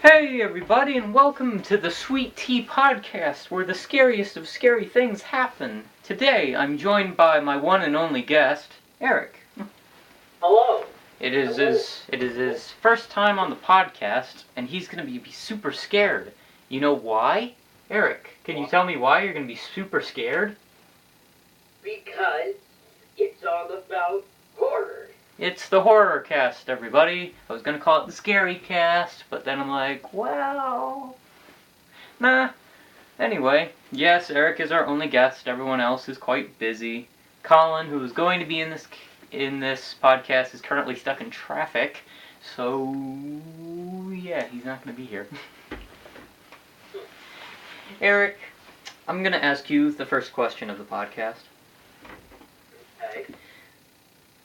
Hey everybody, and welcome to the Sweet Tea Podcast, where the scariest of scary things happen. Today, I'm joined by my one and only guest, Erik. Hello. It is his first time on the podcast, and he's gonna be super scared. You know why? Erik, can you tell me why you're gonna be super scared? Because it's all about horror. It's the Horrorcast, everybody. I was gonna call it the Scary Cast, but then I'm like, well, nah. Anyway, yes, Erik is our only guest. Everyone else is quite busy. Colin, who is going to be in this podcast, is currently stuck in traffic. So yeah, he's not going to be here. Erik, I'm going to ask you the first question of the podcast. Okay.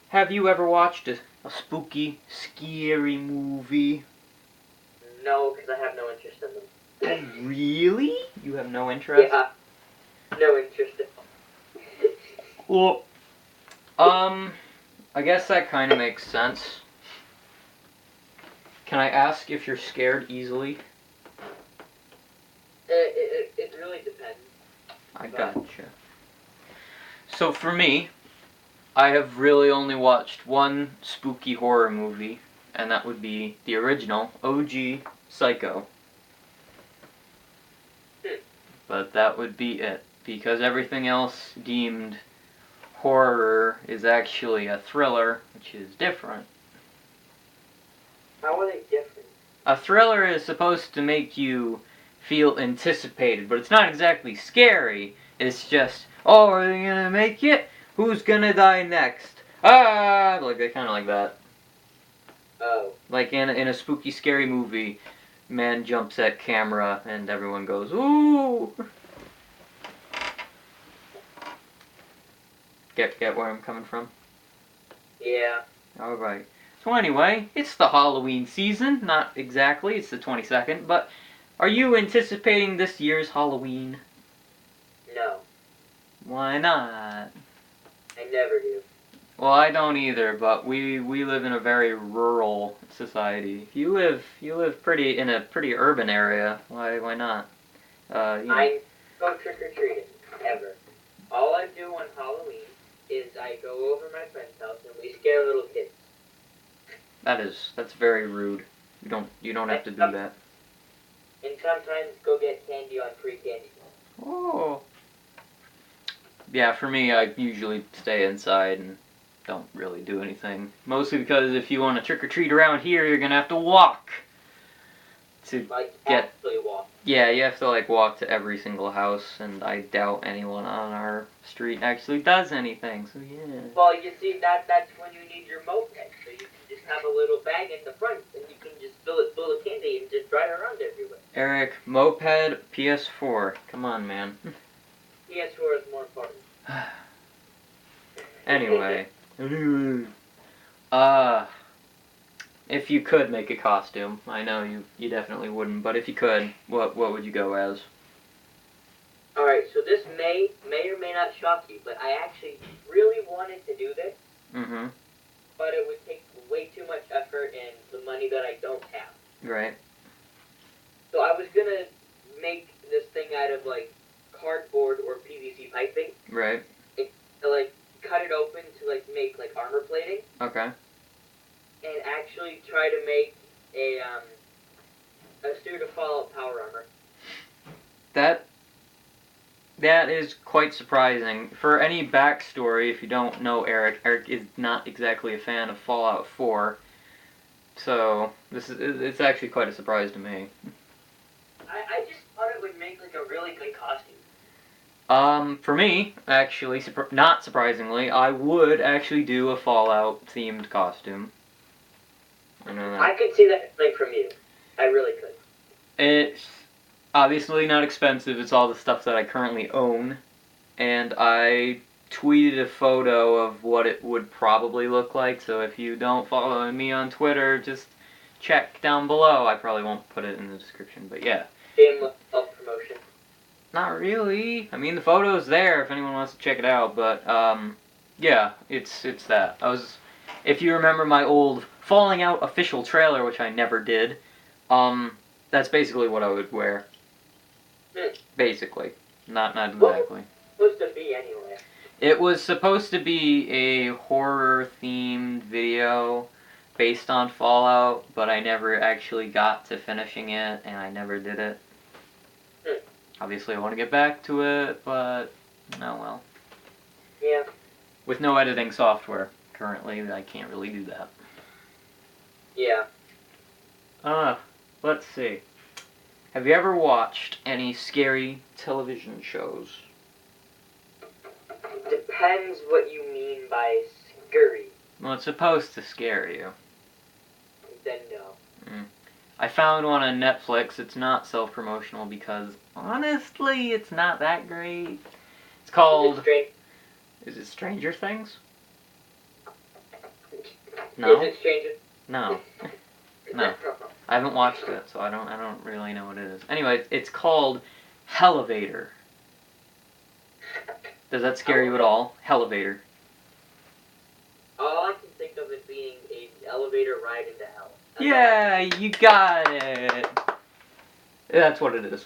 Have you ever watched a spooky, scary movie? No, because I have no interest in them. Oh, really? You have no interest? Yeah. No interest in them. Well, I guess that kind of makes sense. Can I ask if you're scared easily? It really depends. I gotcha. So for me, I have really only watched one spooky horror movie, and that would be the original OG Psycho. But that would be it, because everything else deemed horror is actually a thriller, which is different. How are they different? A thriller is supposed to make you feel anticipated, but it's not exactly scary. It's just, oh, are they gonna make it? Who's gonna die next? Ah, like kind of like that. Oh. Like in a spooky, scary movie, man jumps at camera and everyone goes, ooh. Get where I'm coming from? Yeah. All right. So anyway, it's the Halloween season. Not exactly. It's the 22nd, but are you anticipating this year's Halloween? No. Why not? I never do. Well, I don't either, but we live in a very rural society. If you live in a pretty urban area, why not? I go trick or treating ever. All I do on Halloween is I go over my friend's house and we scare little kids. That's very rude. You don't have to do that. And sometimes go get candy on free candy. Oh. Yeah, for me, I usually stay inside and don't really do anything. Mostly because if you want to trick or treat around here, you're gonna have to walk to get. Actually walk. Yeah, you have to walk to every single house, and I doubt anyone on our street actually does anything. So yeah. Well, you see, that's when you need your moped. So you can just have a little bag in the front, and you can just fill it full of candy and just drive around everywhere. Erik, moped, PS4. Come on, man. PS4 is more important. Anyway. If you could make a costume, I know you definitely wouldn't, but if you could, what would you go as? Alright, so this may or may not shock you, but I actually really wanted to do this. Mm-hmm. But it would take way too much effort and the money that I don't have. Right. So I was gonna make this thing out of cardboard or PVC piping. Right. To cut it open to make armor plating. Okay. And actually try to make a suit of Fallout power armor. That is quite surprising. For any backstory, if you don't know Erik is not exactly a fan of Fallout 4. So it's actually quite a surprise to me. I just thought it would make a really good costume. For me, actually, not surprisingly, I would actually do a Fallout themed costume. I know that. I could see that from you. I really could. It's obviously not expensive. It's all the stuff that I currently own, and I tweeted a photo of what it would probably look like. So if you don't follow me on Twitter, just check down below. I probably won't put it in the description, but yeah. Shameless self-promotion. Not really. I mean, the photo's there if anyone wants to check it out, but yeah, it's that. If you remember my old Falling Out official trailer, which I never did, That's basically what I would wear. Basically. Not exactly. What was it supposed to be anyway? It was supposed to be a horror-themed video based on Fallout, but I never actually got to finishing it, and I never did it. Obviously, I want to get back to it, but oh well. Yeah. With no editing software currently, I can't really do that. Yeah. Let's see. Have you ever watched any scary television shows? Depends what you mean by scary. Well, it's supposed to scare you. Then no. I found one on Netflix. It's not self-promotional because, honestly, it's not that great. It's called... Is it Stranger Things? No? Is it Stranger? No. No. I haven't watched it, so I don't really know what it is. Anyway, it's called Hellevator. Does that scare you at all? Hellevator. All I can think of is being an elevator ride into hell. Yeah, you got it. That's what it is.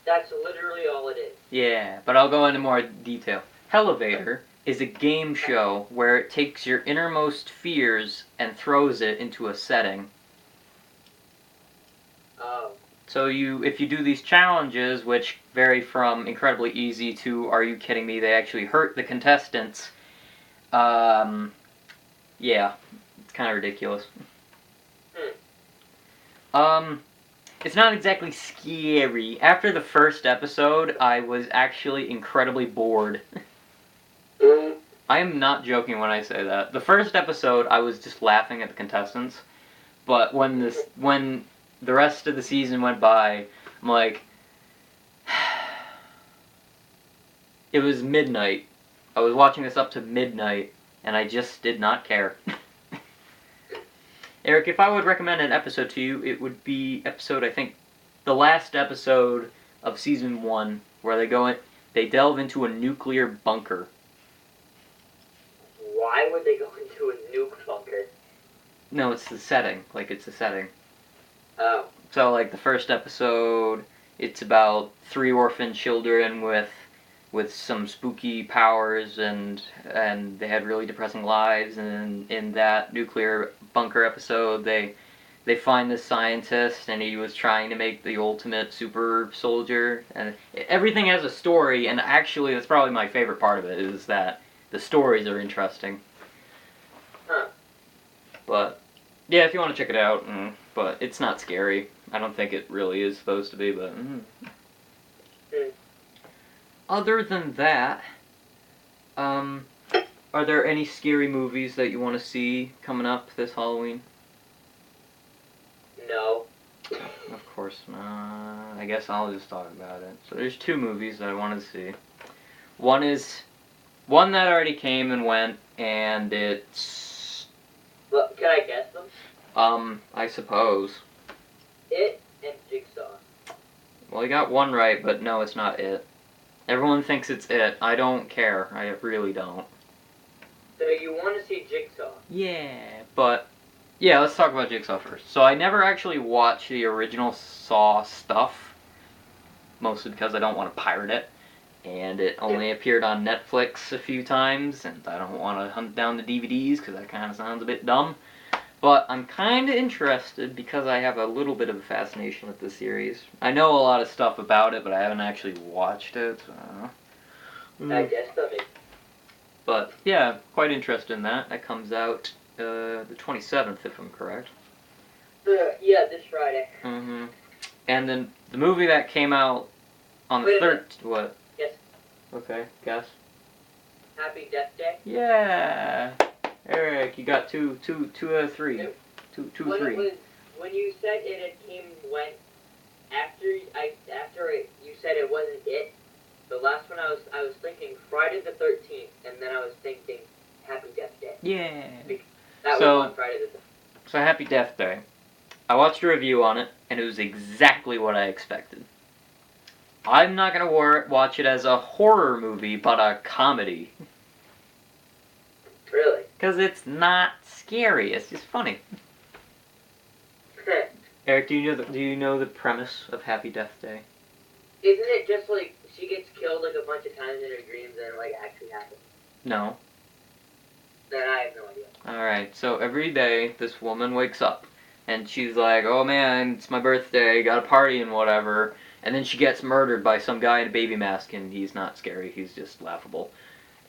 That's literally all it is. Yeah, but I'll go into more detail. Hellevator is a game show where it takes your innermost fears and throws it into a setting. Oh. So if you do these challenges, which vary from incredibly easy to, are you kidding me, they actually hurt the contestants, yeah, it's kind of ridiculous. It's not exactly scary. After the first episode, I was actually incredibly bored. I am not joking when I say that. The first episode, I was just laughing at the contestants, but when the rest of the season went by, I'm like, it was midnight. I was watching this up to midnight, and I just did not care. Eric, if I would recommend an episode to you, it would be I think, the last episode of season 1, where they delve into a nuclear bunker. Why would they go into a nuke bunker? No, it's the setting. It's a setting. Oh. So, the first episode, it's about 3 orphan children with some spooky powers, and they had really depressing lives, and in that nuclear bunker episode, they find this scientist, and he was trying to make the ultimate super soldier, and everything has a story, and actually, that's probably my favorite part of it, is that the stories are interesting. Huh. But, yeah, if you want to check it out, but it's not scary. I don't think it really is supposed to be, but... Other than that, are there any scary movies that you want to see coming up this Halloween? No. Of course not. I guess I'll just talk about it. So there's 2 movies that I want to see. One that already came and went, and it's... Well, can I guess them? I suppose. It and Jigsaw. Well, you got one right, but no, it's not It. Everyone thinks it's It. I don't care. I really don't. So you want to see Jigsaw? Yeah, but... Yeah, let's talk about Jigsaw first. So I never actually watched the original Saw stuff, mostly because I don't want to pirate it, and it only appeared on Netflix a few times, and I don't want to hunt down the DVDs because that kind of sounds a bit dumb. But I'm kind of interested because I have a little bit of a fascination with this series. I know a lot of stuff about it, but I haven't actually watched it. So. I guess so. But yeah, quite interested in that. That comes out the 27th, if I'm correct. Yeah, this Friday. Mm-hmm. And then the movie that came out on the 3rd... What? Yes. Okay, guess. Happy Death Day? Yeah! Erik, you got two out of 3. Two, 3. When you said it had came went after you said it wasn't It. The last one I was thinking Friday the 13th, and then I was thinking Happy Death Day. Yeah. That was on Friday the 13th. So Happy Death Day. I watched a review on it, and it was exactly what I expected. I'm not gonna watch it as a horror movie, but a comedy. Really? Because it's not scary, it's just funny. Eric, do you know the premise of Happy Death Day? Isn't it just like she gets killed like a bunch of times in her dreams and it like actually happens? No. Then I have no idea. Alright, so every day this woman wakes up and she's like, oh man, it's my birthday, got a party and whatever. And then she gets murdered by some guy in a baby mask, and he's not scary, he's just laughable.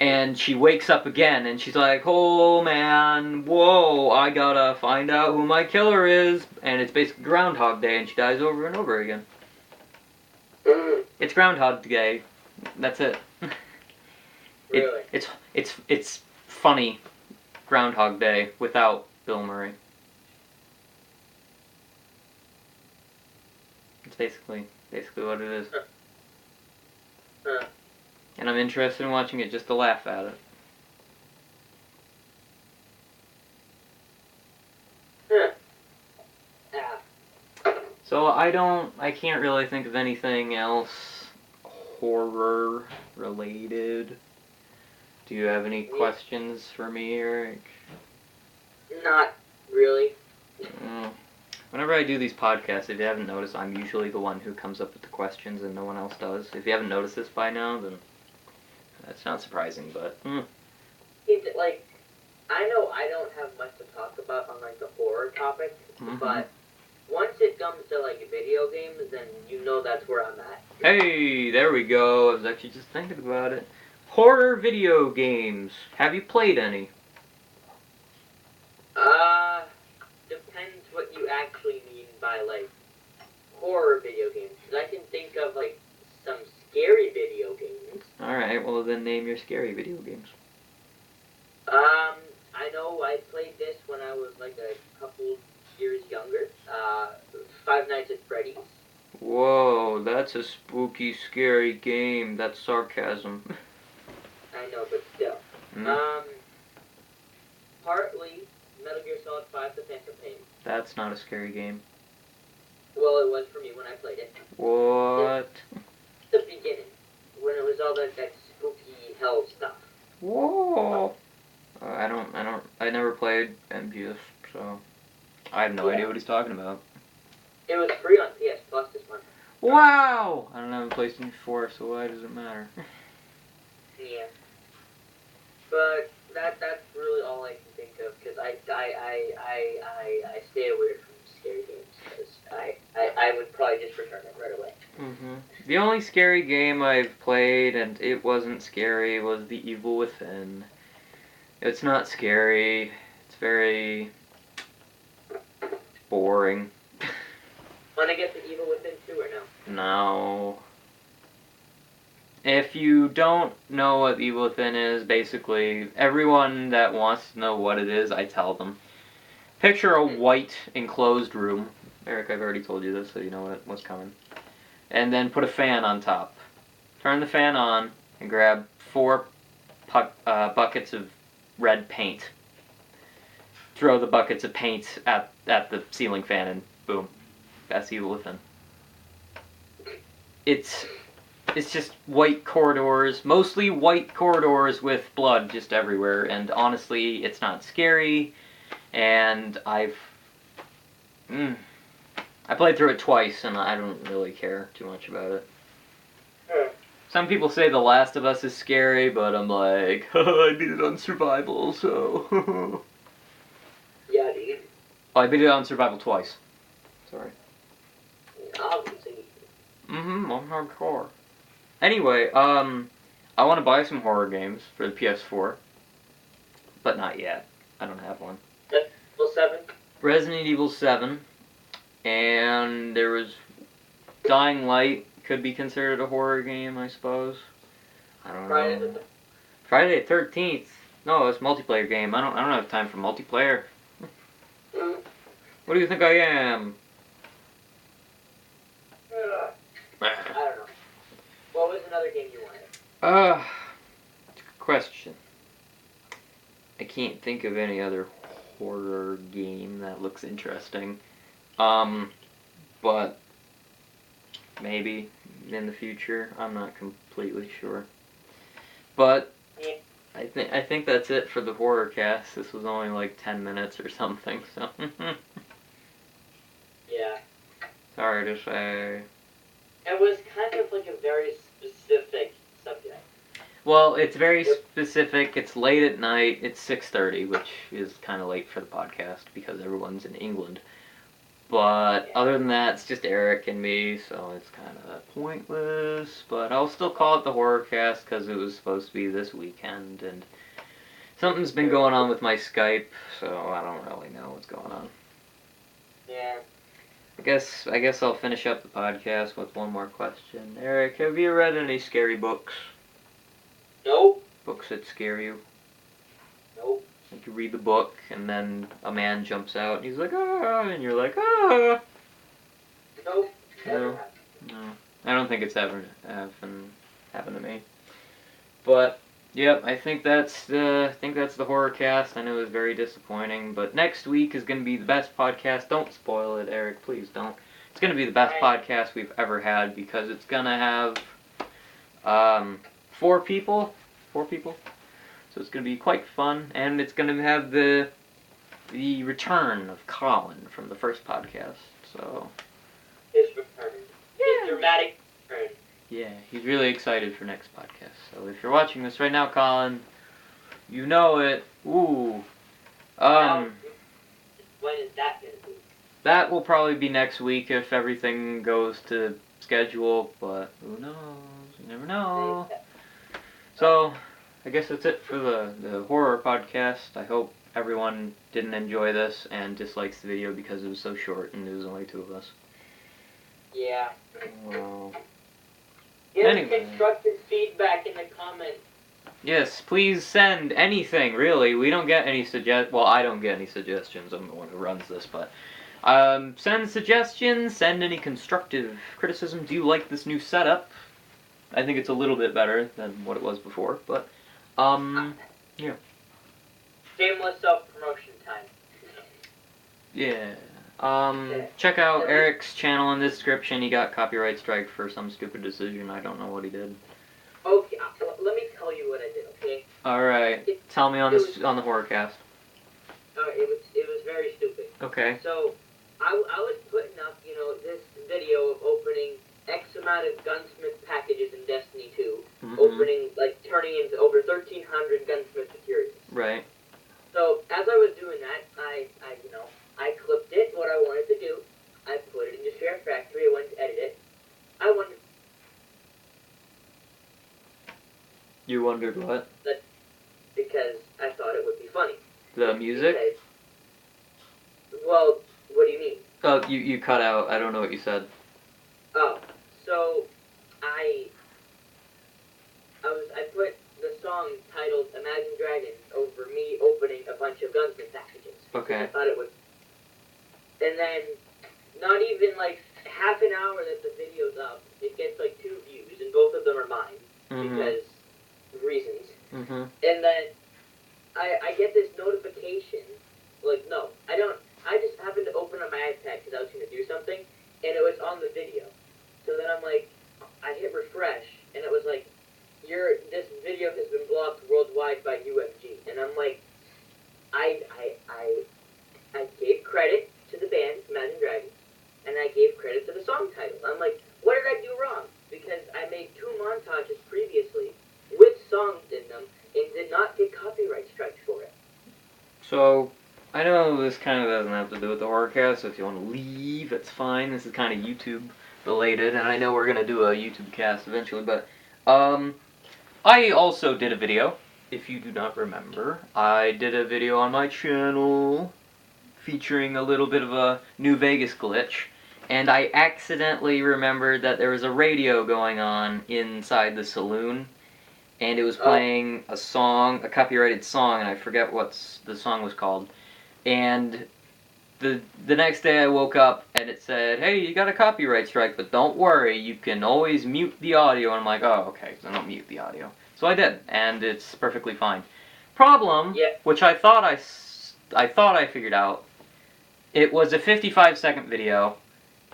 And she wakes up again and she's like, oh man, whoa, I gotta find out who my killer is. And it's basically Groundhog Day, and she dies over and over again. It's Groundhog Day. That's it. Really? It's funny Groundhog Day without Bill Murray. It's basically what it is. And I'm interested in watching it just to laugh at it. So I can't really think of anything else horror related. Do you have any questions for me, Eric? Not really. Whenever I do these podcasts, if you haven't noticed, I'm usually the one who comes up with the questions and no one else does. If you haven't noticed this by now, then that's not surprising, but... Like, I know I don't have much to talk about on, like, the horror topic, but once it comes to, like, video games, then you know that's where I'm at. Hey, there we go. I was actually just thinking about it. Horror video games. Have you played any? Depends what you actually mean by, like, horror video games. Because I can think of, like, some scary video games. Alright, well then name your scary video games. I know I played this when I was, like, a couple years younger. Five Nights at Freddy's. Whoa, that's a spooky, scary game. That's sarcasm. I know, but still. Partly Metal Gear Solid 5: The Phantom Pain. That's not a scary game. Well, it was for me when I played it. What? The beginning, when it was all that spooky hell stuff. Whoa! I never played MGS, so I have no idea what he's talking about. It was free on PS Plus this month. Wow! I don't have a PlayStation 4, so why does it matter? Yeah. But that's really all I can think of, because I stay away from scary games, because I would probably just return it right away. The only scary game I've played, and it wasn't scary, was The Evil Within. It's not scary. It's very boring. Want to get The Evil Within 2 or no? No. If you don't know what Evil Within is, basically, everyone that wants to know what it is, I tell them. Picture a white, enclosed room. Eric, I've already told you this, so you know what's coming. And then put a fan on top. Turn the fan on, and grab 4 buckets of red paint. Throw the buckets of paint at the ceiling fan, and boom. That's Evil Within. It's just white corridors, mostly white corridors with blood just everywhere, and honestly, it's not scary, and I played through it twice, and I don't really care too much about it. Some people say The Last of Us is scary, but I'm like, I beat it on survival, so... Yeah, dude. Oh, I beat it on survival twice. Sorry. Obviously. I'm hardcore. Anyway, I want to buy some horror games for the PS4, but not yet. I don't have one. Resident Evil 7? Resident Evil 7, and there was Dying Light, could be considered a horror game, I suppose. I don't know. Friday the 13th? No, it's a multiplayer game. I don't have time for multiplayer. What do you think I am? I don't know. What was another game you wanted? It's a good question. I can't think of any other horror game that looks interesting. But maybe in the future. I'm not completely sure. But Yeah. I think that's it for the Horrorcast. This was only like 10 minutes or something, so Yeah. hard to say. It was kind of like a very specific subject. Well, it's very specific. It's late at night. It's 6:30, which is kind of late for the podcast because everyone's in England. But other than that, it's just Erik and me, so it's kind of pointless. But I'll still call it the Horrorcast because it was supposed to be this weekend, and something's been going on with my Skype, so I don't really know what's going on. Yeah. I guess I'll finish up the podcast with one more question. Erik, have you read any scary books? Nope. Books that scare you? Nope. Like you read the book and then a man jumps out and he's like, ah, and you're like, ah. Nope. No. No. I don't think it's ever happened to me. But yep, I think that's the Horrorcast. I know it was very disappointing, but next week is going to be the best podcast. Don't spoil it, Erik. Please don't. It's going to be the best podcast we've ever had because it's going to have 4 people. So it's going to be quite fun, and it's going to have the return of Colin from the first podcast. So His return. His dramatic return. yeah, he's really excited for next podcast. So if you're watching this right now, Colin, you know it. Ooh. Now, when is that going to be? That will probably be next week if everything goes to schedule, but who knows? You never know. So, I guess that's it for the horror podcast. I hope everyone didn't enjoy this and dislikes the video because it was so short and there was only 2 of us. Yeah. Well, Give anyway. constructive feedback in the comments. Yes, please send anything, really. We don't get any well, I don't get any suggestions. I'm the one who runs this, but send suggestions, send any constructive criticism. Do you like this new setup? I think it's a little bit better than what it was before, but yeah. Shameless self-promotion time. Yeah. Check out Erik's channel in the description. He got copyright strike for some stupid decision. I don't know what he did. Okay, let me tell you what I did, okay? Alright. Tell me on the Horrorcast. It was very stupid. Okay. So, I was putting up, this video of opening X amount of gunsmith packages in Destiny 2. Mm-hmm. Opening, turning into over 1,300 gunsmith materials. Right. So, as I was doing that, I clipped it, what I wanted to do. I put it into Share Factory, I went to edit it. You wondered what? Because I thought it would be funny. The music? Well, what do you mean? Oh, you cut out. I don't know what you said. Oh, so I put the song titled Imagine Dragons over me opening a bunch of gunsmith packages. Okay. I thought it would. And then, not even half an hour that the video's up, it gets 2 views, and both of them are mine. Mm-hmm. Because reasons. Mm-hmm. And then I get this notification. No, I don't. I just happened to open up my iPad because I was going to do something, and it was on the video. So then I hit refresh, and it was this video has been blocked worldwide by UFG. And I'm I gave credit to the band, Imagine Dragons, and I gave credit to the song title. I'm what did I do wrong? Because I made 2 montages previously with songs in them and did not get copyright strikes for it. So, I know this kind of doesn't have to do with the Horrorcast, so if you want to leave, it's fine. This is kind of YouTube related, and I know we're going to do a YouTube cast eventually, but, I also did a video, if you do not remember. I did a video on my channel featuring a little bit of a New Vegas glitch, and I accidentally remembered that there was a radio going on inside the saloon, and it was playing a song, a copyrighted song, and I forget what the song was called. And the next day I woke up and it said, hey, you got a copyright strike, but don't worry, you can always mute the audio. And I'm like, oh, okay, so don't mute the audio. So I did, and it's perfectly fine. Problem, which I thought I figured out, it was a 55-second video,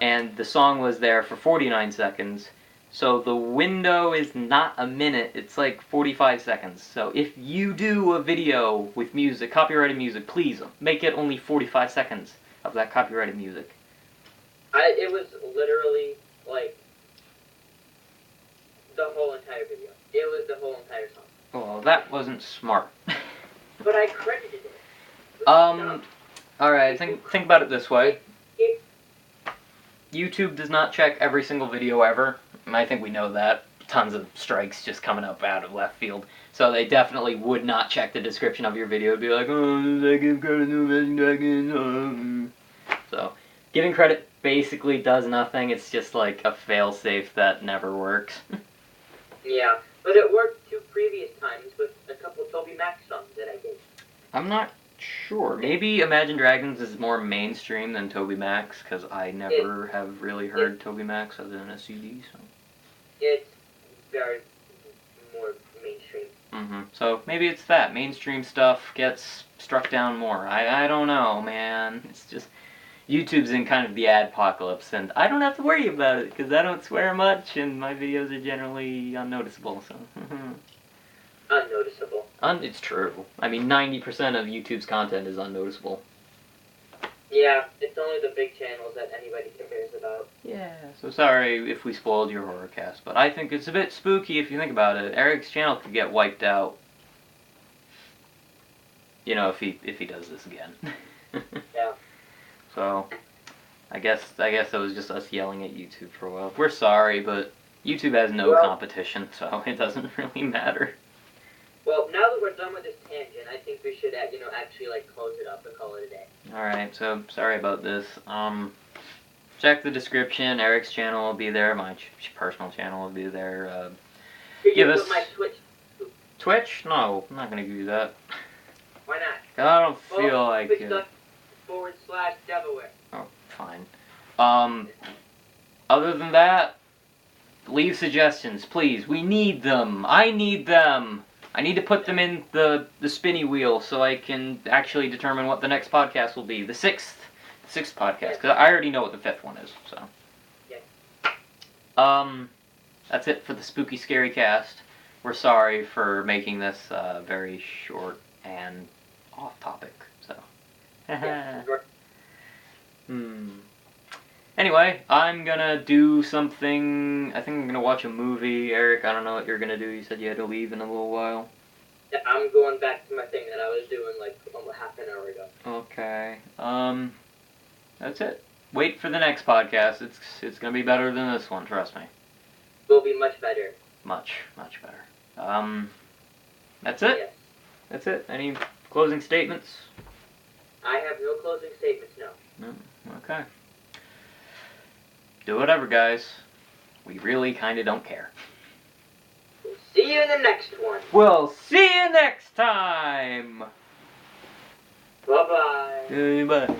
and the song was there for 49 seconds. So the window is not a minute, it's 45 seconds. So if you do a video with music, copyrighted music, please make it only 45 seconds of that copyrighted music. It was literally, like, the whole entire video. It was the whole entire song. Well, that wasn't smart. But I credited it. Alright, think about it this way. YouTube does not check every single video ever. I think we know that. Tons of strikes just coming up out of left field. So they definitely would not check the description of your video. It'd be like, oh, I give credit to Imagine Dragons. So, giving credit basically does nothing. It's just like a failsafe that never works. Yeah, but it worked 2 previous times with a couple Toby Mac songs that I did. I'm not sure. Maybe Imagine Dragons is more mainstream than Toby Mac's, because I never have really heard Toby Mac's other than a CD. So. It's very more mainstream. So maybe it's that. Mainstream stuff gets struck down more. I don't know, man. It's just... YouTube's in kind of the adpocalypse, and I don't have to worry about it, because I don't swear much, and my videos are generally unnoticeable, so... Unnoticeable. It's true. I mean, 90% of YouTube's content is unnoticeable. Yeah, it's only the big channels that anybody cares about. Yeah, so sorry if we spoiled your Horrorcast, but I think it's a bit spooky if you think about it. Eric's channel could get wiped out. You know, if he does this again. Yeah. So, I guess that was just us yelling at YouTube for a while. We're sorry, but YouTube has no competition, so it doesn't really matter. Well, now that we're done with this tangent, I think we should, actually, close it up and call it a day. Alright, so, sorry about this. Check the description. Eric's channel will be there. My personal channel will be there. Give us my Twitch. Twitch? No, I'm not gonna give you that. Why not? 'Cause I don't feel like it. /Delaware. Oh, fine. Other than that, leave suggestions, please. We need them. I need them. I need to put them in the spinny wheel so I can actually determine what the next podcast will be. The sixth podcast, because I already know what the 5th one is, so. Yes. That's it for the Spooky Scary Cast. We're sorry for making this very short and off topic, so. Anyway, I'm gonna do something. I think I'm gonna watch a movie. Eric, I don't know what you're gonna do. You said you had to leave in a little while. Yeah, I'm going back to my thing that I was doing almost half an hour ago. Okay. That's it. Wait for the next podcast. It's gonna be better than this one. Trust me. Will be much better. Much better. That's it. Yes. That's it. Any closing statements? I have no closing statements, no. No. Okay. Do whatever, guys. We really kind of don't care. We'll see you in the next one. We'll see you next time. Bye-bye. Bye.